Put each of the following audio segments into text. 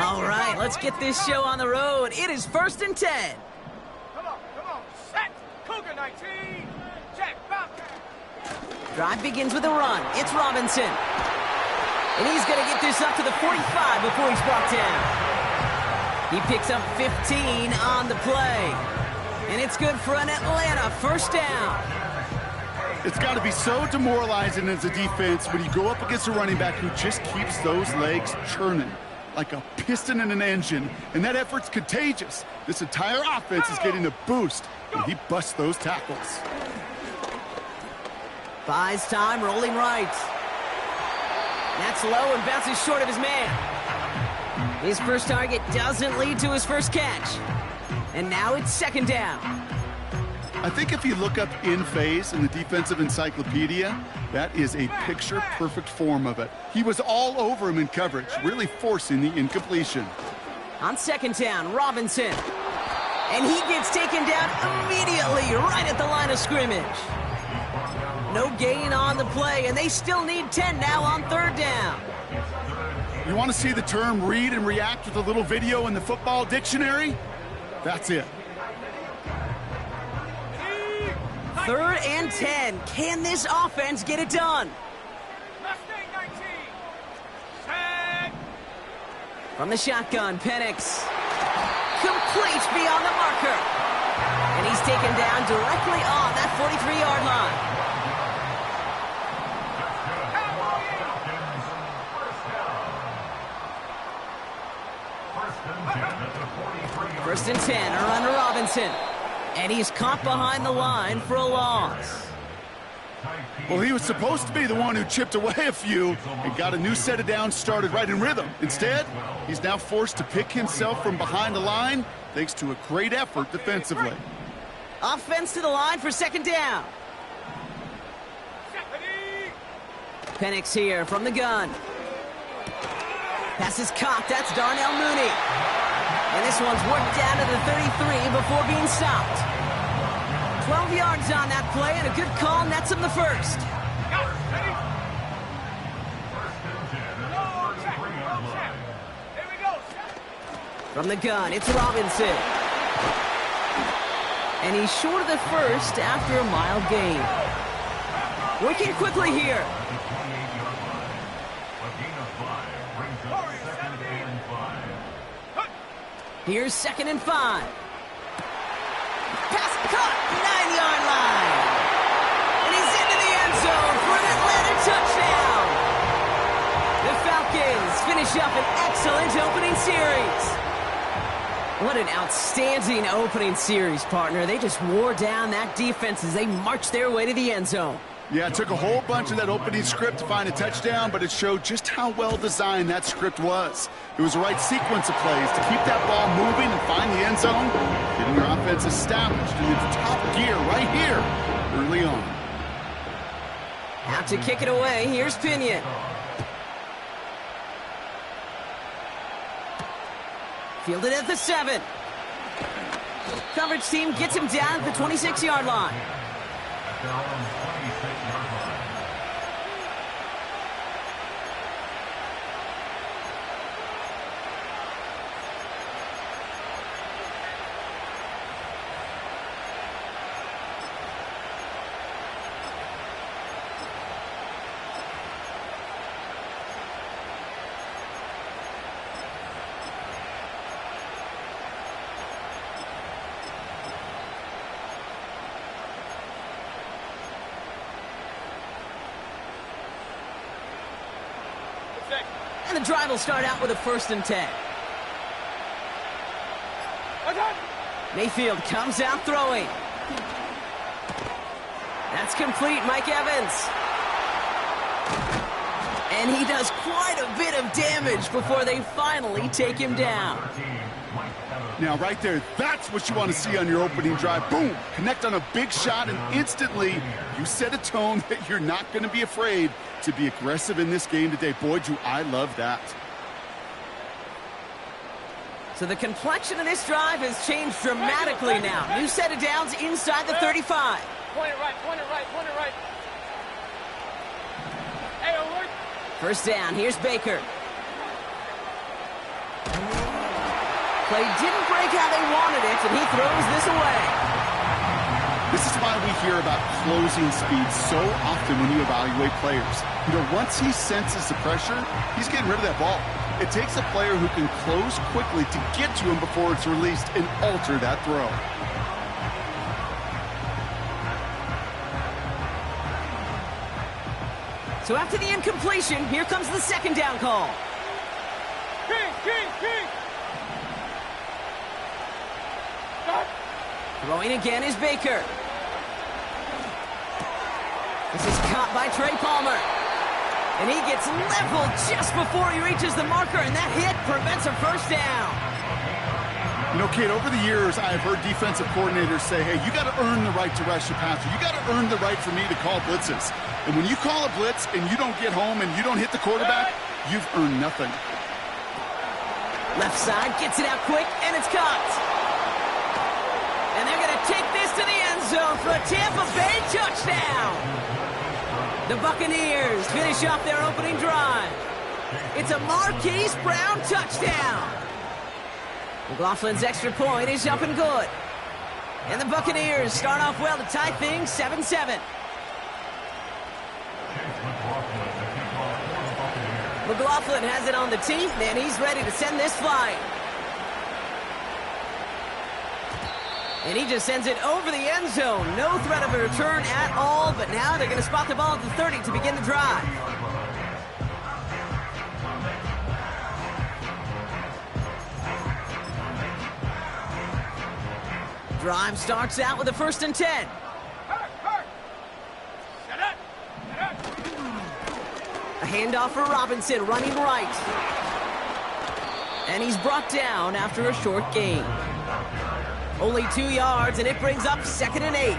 All right, let's get this show on the road. It is 1st and 10. Come on, set, Cougar 19, check, bounce. Drive begins with a run. It's Robinson. And he's going to get this up to the 45 before he's brought down. He picks up 15 on the play. And it's good for an Atlanta first down. It's got to be so demoralizing as a defense when you go up against a running back who just keeps those legs churning like a piston in an engine, and that effort's contagious. This entire offense is getting a boost when he busts those tackles. Buys time, rolling right. That's low and bounces short of his man. His first target doesn't lead to his first catch. And now it's 2nd down. I think if you look up in phase in the defensive encyclopedia, that is a picture-perfect form of it. He was all over him in coverage, really forcing the incompletion. On 2nd down, Robinson. And he gets taken down immediately right at the line of scrimmage. No gain on the play, and they still need 10 now on 3rd down. You want to see the term read and react with a little video in the football dictionary? That's it. 3rd and 10. Can this offense get it done? Mustang 19, set. From the shotgun, Penix. Complete beyond the marker. And he's taken down directly on that 43-yard line. First and 10, a run to Robinson. And he's caught behind the line for a loss. Well, he was supposed to be the one who chipped away a few and got a new set of downs started right in rhythm. Instead, he's now forced to pick himself from behind the line thanks to a great effort defensively. Offense to the line for 2nd down. Penix here from the gun. Pass is caught. That's Darnell Mooney. And this one's worked down to the 33 before being stopped. 12 yards on that play, and a good call nets him the first. From the gun, it's Robinson. And he's short of the first after a mild gain. Working quickly here. Here's 2nd and 5. Pass caught, 9-yard line. And he's into the end zone for an Atlanta touchdown. The Falcons finish up an excellent opening series. What an outstanding opening series, partner. They just wore down that defense as they marched their way to the end zone. Yeah, it took a whole bunch of that opening script to find a touchdown, but it showed just how well designed that script was. It was the right sequence of plays to keep that ball moving and find the end zone, getting your offense established in its top gear right here early on. Out to kick it away, here's Pinion. Fielded at the 7. Coverage team gets him down at the 26-yard line. And the drive will start out with a 1st and 10. Mayfield comes out throwing. That's complete, Mike Evans. And he does quite a bit of damage before they finally take him down. Now, right there, that's what you want to see on your opening drive. Boom! Connect on a big shot, and instantly you set a tone that you're not going to be afraid to be aggressive in this game today. Boy, do I love that. So the complexion of this drive has changed dramatically now. New set of downs inside the 35. Point it right, point it right, point it right. Hey, alert. First down, here's Baker. Play didn't break how they wanted it, and he throws this away. This is why we hear about closing speed so often when you evaluate players. You know, once he senses the pressure, he's getting rid of that ball. It takes a player who can close quickly to get to him before it's released and alter that throw. So after the incompletion, here comes the second down call. King! Throwing again is Baker. This is caught by Trey Palmer. And he gets leveled just before he reaches the marker, and that hit prevents a first down. You know, Kate, over the years, I've heard defensive coordinators say, hey, you got to earn the right to rush the passer. You got to earn the right for me to call blitzes. And when you call a blitz and you don't get home and you don't hit the quarterback, you've earned nothing. Left side gets it out quick, and it's caught. And they're going to take this to the end zone for a Tampa Bay touchdown. The Buccaneers finish off their opening drive. It's a Marquise Brown touchdown. McLaughlin's extra point is up and good. And the Buccaneers start off well to tie things 7-7. McLaughlin has it on the tee, and he's ready to send this flying. And he just sends it over the end zone. No threat of a return at all, but now they're going to spot the ball at the 30 to begin the drive. Drive starts out with a 1st and 10. A handoff for Robinson, running right. And he's brought down after a short gain. Only 2 yards, and it brings up 2nd and 8.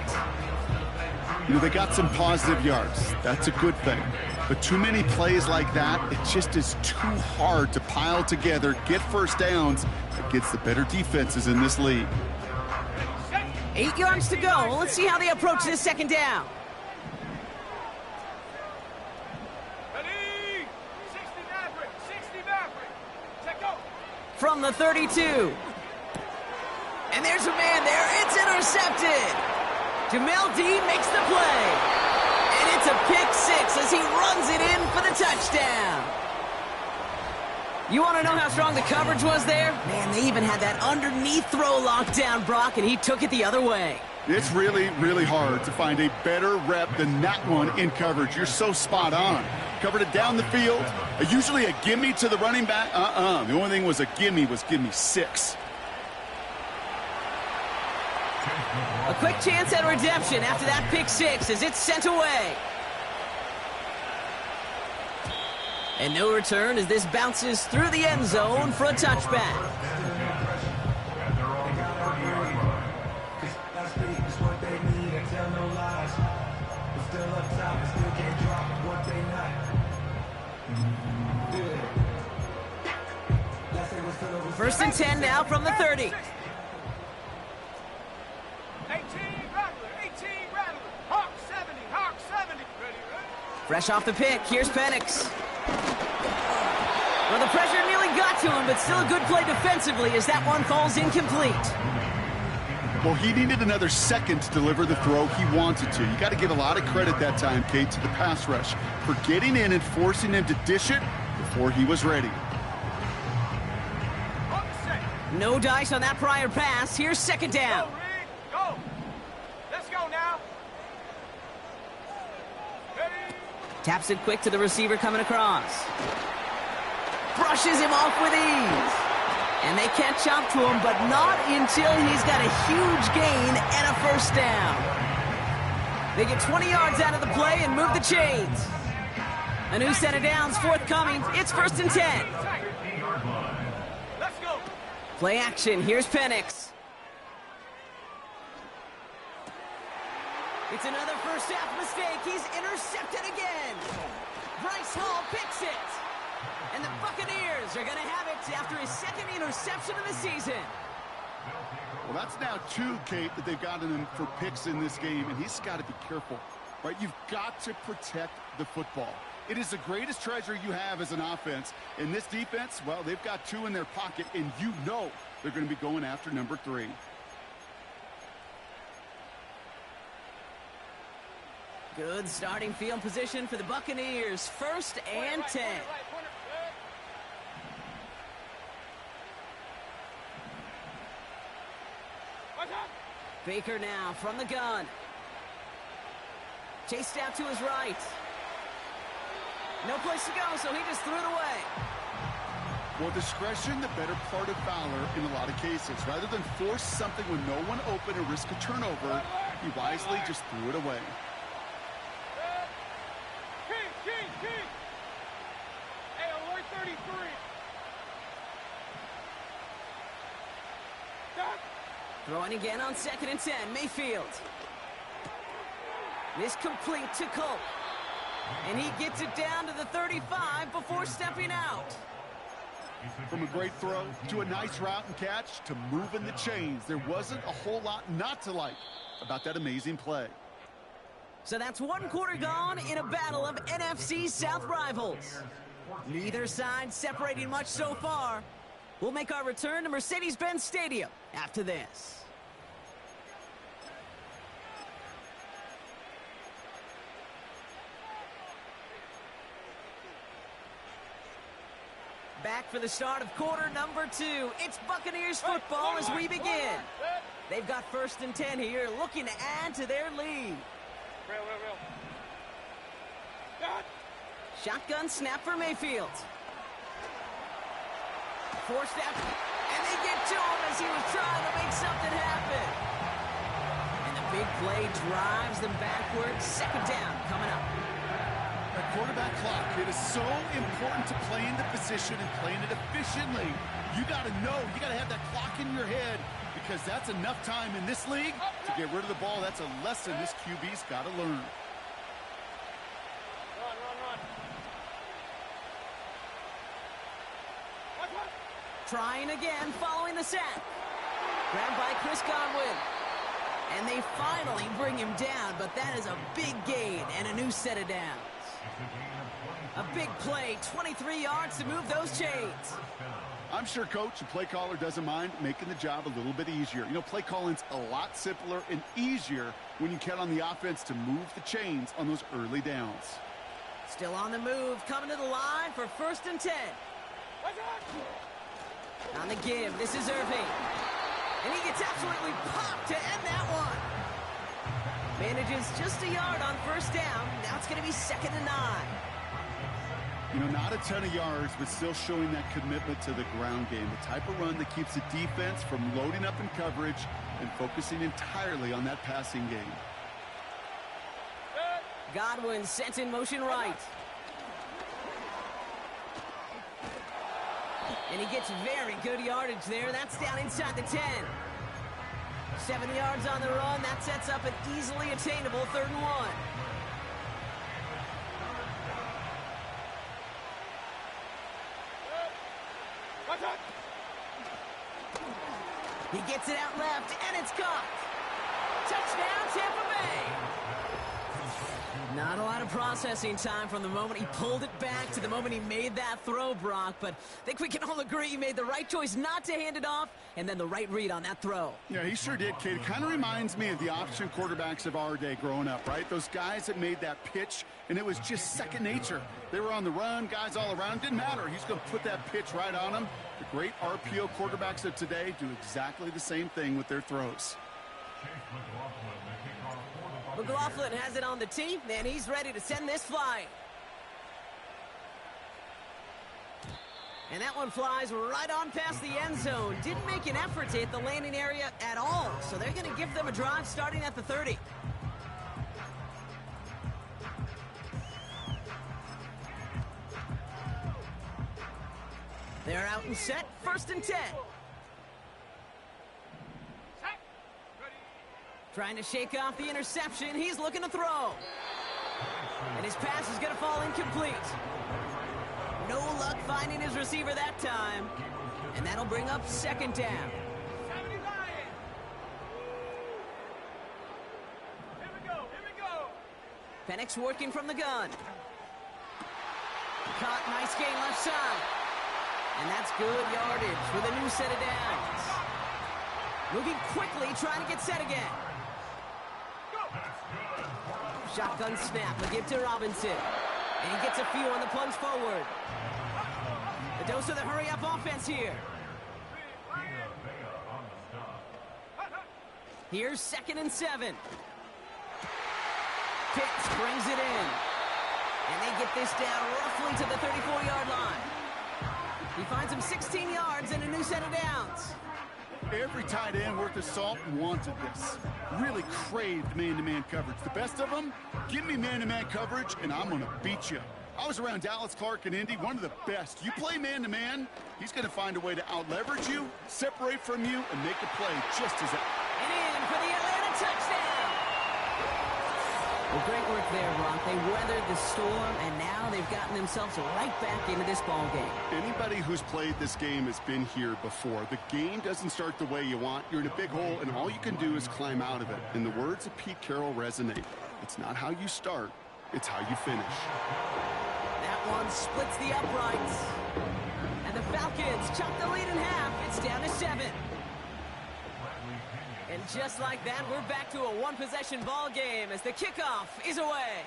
You know, they got some positive yards. That's a good thing. But too many plays like that, it just is too hard to pile together, get first downs against the better defenses in this league. 8 yards to go. Let's see how they approach this 2nd down. Ready? 60 Maverick. Take go. From the 32. And there's a man there. It's intercepted. Jamel D makes the play. And it's a pick 6 as he runs it in for the touchdown. You want to know how strong the coverage was there? Man, they even had that underneath throw locked down, Brock, and he took it the other way. It's really, really hard to find a better rep than that one in coverage. You're so spot on. Covered it down the field. Usually a gimme to the running back. The only thing was a gimme 6. A quick chance at redemption after that pick 6 as it's sent away. And no return as this bounces through the end zone for a touchback. First and 10 now from the 30. 18 Rattler. Hawk 70. Ready. Fresh off the pick, here's Penix. Well, the pressure nearly got to him, but still a good play defensively as that one falls incomplete. Well, he needed another second to deliver the throw he wanted to. You got to give a lot of credit that time, Kate, to the pass rush for getting in and forcing him to dish it before he was ready. No dice on that prior pass. Here's 2nd down. Go, Rick. Go. Let's go now. Ready. Taps it quick to the receiver coming across. Brushes him off with ease. And they catch up to him, but not until he's got a huge gain and a first down. They get 20 yards out of the play and move the chains. A new set of downs forthcoming. It's 1st and 10. Let's go. Play action. Here's Penix. It's another first half mistake. He's intercepted again. Bryce Hall picks it. And the Buccaneers are going to have it after his 2nd interception of the season. Well, that's now 2, Kate, that they've gotten him for picks in this game, and he's got to be careful, right? You've got to protect the football. It is the greatest treasure you have as an offense. In this defense, well, they've got 2 in their pocket, and you know they're going to be going after number 3. Good starting field position for the Buccaneers. 1st and 10. Baker now from the gun. Chased out to his right. No place to go, so he just threw it away. Well, discretion, the better part of valor in a lot of cases. Rather than force something with no one open and risk a turnover, he wisely just threw it away. Hey, alert 33. Throwing again on 2nd and 10. Mayfield. This complete to Colt. And he gets it down to the 35 before stepping out. From a great throw to a nice route and catch to moving the chains, there wasn't a whole lot not to like about that amazing play. So that's 1 quarter gone in a battle of NFC South rivals. Neither side separating much so far. We'll make our return to Mercedes-Benz Stadium after this. Back for the start of quarter number 2. It's Buccaneers football as we begin. They've got 1st and 10 here, looking to add to their lead. Real. Shotgun snap for Mayfield. Forced out, and they get to him as he was trying to make something happen. And the big play drives them backwards. 2nd down coming up. That quarterback clock, it is so important to playing the position and playing it efficiently. You got to know, you got to have that clock in your head because that's enough time in this league to get rid of the ball. That's a lesson this QB's got to learn. Run. Trying again following the sack. Grabbed by Chris Godwin. And they finally bring him down, but that is a big gain and a new set of downs. A big play, 23 yards to move those chains. I'm sure coach and play caller doesn't mind making the job a little bit easier. You know, play calling's a lot simpler and easier when you count on the offense to move the chains on those early downs. Still on the move, coming to the line for 1st and 10. On the give, this is Irving. And he gets absolutely popped to end that one. Manages just a yard on 1st down. Now it's going to be 2nd and 9. You know, not a ton of yards, but still showing that commitment to the ground game. The type of run that keeps the defense from loading up in coverage and focusing entirely on that passing game. Godwin sent in motion right. And he gets very good yardage there. That's down inside the 10. 7 yards on the run. That sets up an easily attainable 3rd and 1. He gets it out left, and it's caught. Touchdown, Tampa Bay. Not a lot of processing time from the moment he pulled it back to the moment he made that throw, Brock. But I think we can all agree he made the right choice not to hand it off, and then the right read on that throw. Yeah, he sure did, kid. It kind of reminds me of the option quarterbacks of our day growing up, right? Those guys that made that pitch, and it was just second nature. They were on the run, guys all around. Didn't matter. He's going to put that pitch right on them. The great RPO quarterbacks of today do exactly the same thing with their throws. McLaughlin has it on the tee, and he's ready to send this flying. And that one flies right on past the end zone. Didn't make an effort to hit the landing area at all, so they're going to give them a drive starting at the 30. They're out and set, 1st and 10. Trying to shake off the interception. He's looking to throw. And his pass is going to fall incomplete. No luck finding his receiver that time. And that'll bring up 2nd down. Here we go. Penix working from the gun. caught. Nice gain left side. And that's good yardage with a new set of downs. Moving quickly, trying to get set again. Shotgun snap, a give to Robinson. And he gets a few on the plunge forward. The dose of the hurry-up offense here. Here's 2nd and 7. Pitts brings it in. And they get this down roughly to the 34-yard line. He finds him 16 yards and a new set of downs. Every tight end worth his salt wanted this. Really craved man-to-man coverage. The best of them, give me man-to-man coverage and I'm going to beat you. I was around Dallas Clark and Indy, one of the best. You play man-to-man, he's going to find a way to out-leverage you, separate from you, and make a play just as that. And in for the Atlanta touchdown. Well, great work there, Brock. They weathered the storm, and now they've gotten themselves right back into this ball game. Anybody who's played this game has been here before. The game doesn't start the way you want. You're in a big hole, and all you can do is climb out of it. And the words of Pete Carroll resonate. It's not how you start, it's how you finish. That one splits the uprights. And the Falcons chop the lead in half. It's down to 7. And just like that, we're back to a one-possession ball game as the kickoff is away.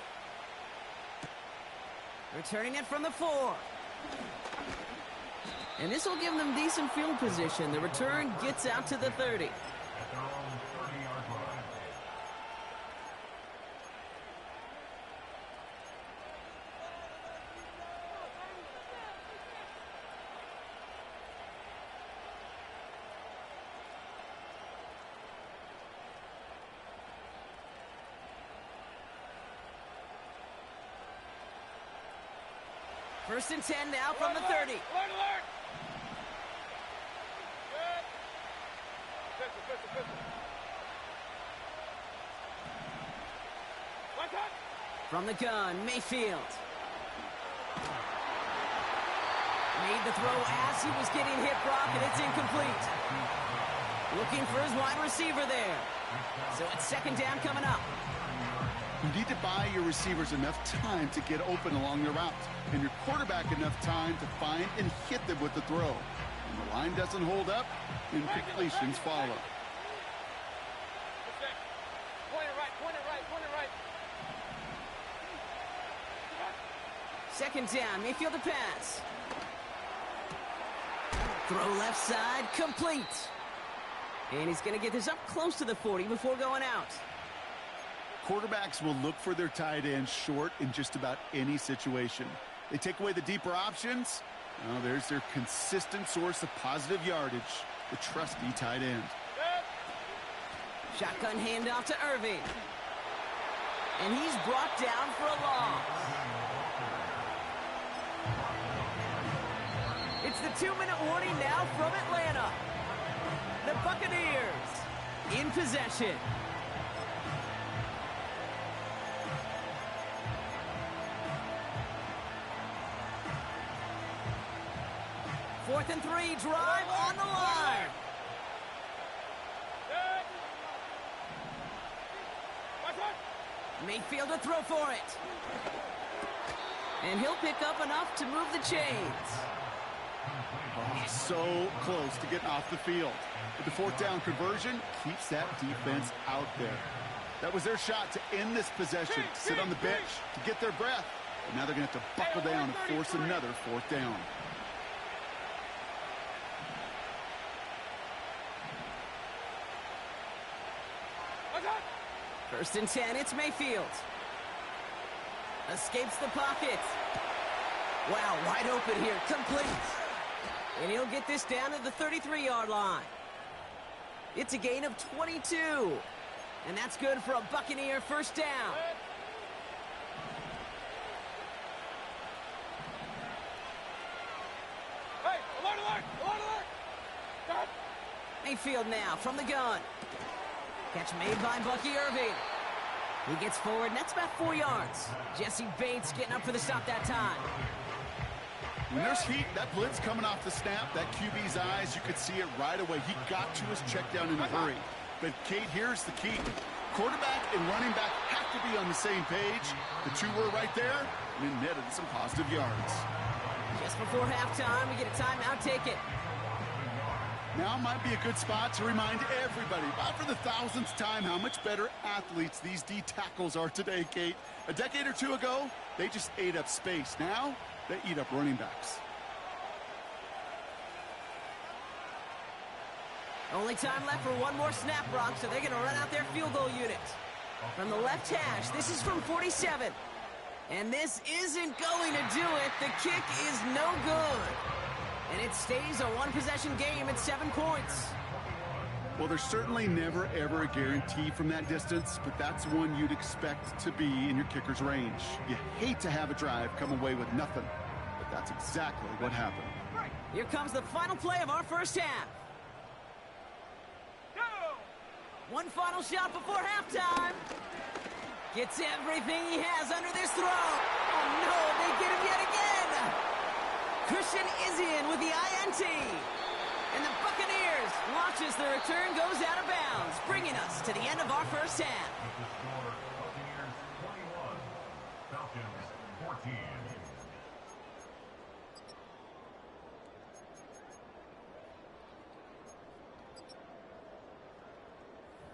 Returning it from the 4. And this will give them decent field position. The return gets out to the 30. First and 10 now from the 30. Alert, alert! Good. Pistol. One touch. From the gun, Mayfield. Made the throw as he was getting hit, Brock, and it's incomplete. Looking for his wide receiver there. So it's 2nd down coming up. You need to buy your receivers enough time to get open along their route, and your quarterback enough time to find and hit them with the throw. When the line doesn't hold up, incompletions follow. Point it right. 2nd down, Mayfield to pass. Throw left side, complete. And he's going to get this up close to the 40 before going out. Quarterbacks will look for their tight end short in just about any situation. They take away the deeper options. Well, there's their consistent source of positive yardage, the trusty tight end. Shotgun handoff to Irving. And he's brought down for a loss. It's the 2-minute warning now from Atlanta. The Buccaneers in possession. Fourth and 3, drive on the line. Mayfield to throw for it. And he'll pick up enough to move the chains. Oh, so close to getting off the field. But the 4th down conversion keeps that defense out there. That was their shot to end this possession, sit on the bench to get their breath. But now they're going to have to buckle down and force another 4th down. First and 10, it's Mayfield. Escapes the pocket. Wow, wide open here, complete. And he'll get this down to the 33-yard line. It's a gain of 22. And that's good for a Buccaneer 1st down. Hey, alert! Mayfield now from the gun. Catch made by Bucky Irving. He gets forward, and that's about 4 yards. Jesse Bates getting up for the stop that time. When there's heat, that blitz coming off the snap, that QB's eyes, you could see it right away. He got to his check down in a hurry. But, Kate, here's the key. Quarterback and running back have to be on the same page. The two were right there, and it netted some positive yards. Just before halftime, we get a timeout ticket. Now might be a good spot to remind everybody, about for the 1000th time, how much better athletes these D tackles are today, Kate. A decade or two ago, they just ate up space. Now, they eat up running backs. Only time left for one more snap, Brock, so they're going to run out their field goal unit. From the left hash, this is from 47. And this isn't going to do it. The kick is no good. And it stays a one-possession game at 7 points. Well, there's certainly never, ever a guarantee from that distance, but that's one you'd expect to be in your kicker's range. You hate to have a drive come away with nothing, but that's exactly what happened. Here comes the final play of our first half. One final shot before halftime. Gets everything he has under this throw. Oh, no, they get him yet again. Christian is in with the INT. And the Buccaneers watch as the return goes out of bounds, bringing us to the end of our first half. The score, Buccaneers 21, Falcons 14.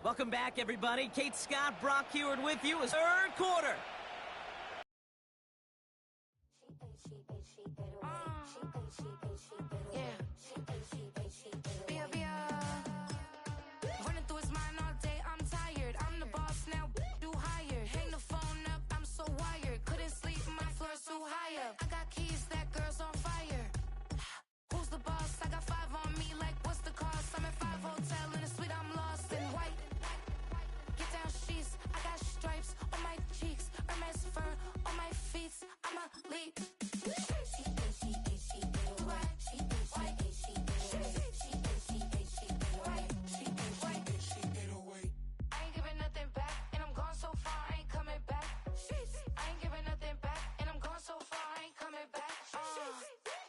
Welcome back, everybody. Kate Scott, Brock Heward with you as third quarter. Running through his mind all day, I'm tired. I'm the boss now, do higher. Hang the phone up, I'm so wired. Couldn't sleep, my floor's too high up. I got keys, that girl's on fire. Who's the boss? I got 5 on me, like what's the cost? I'm at 5 hotel in a suite, I'm lost in white. Get down sheets, I got stripes on my cheeks, Hermes fur on my feet. I'm a lead. I ain't giving nothing back, and I'm gone so far, I ain't coming back. I ain't giving nothing back, and I'm gone so far, I ain't coming back.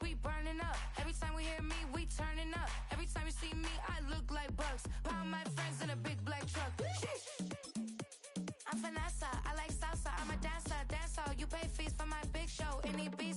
We burning up. Every time we hear me, we turning up. Every time you see me, I look like bugs. Pound my friends in a big black truck. I'm Vanessa, I like salsa. I'm a dancer, you pay fees for my big show. Any beat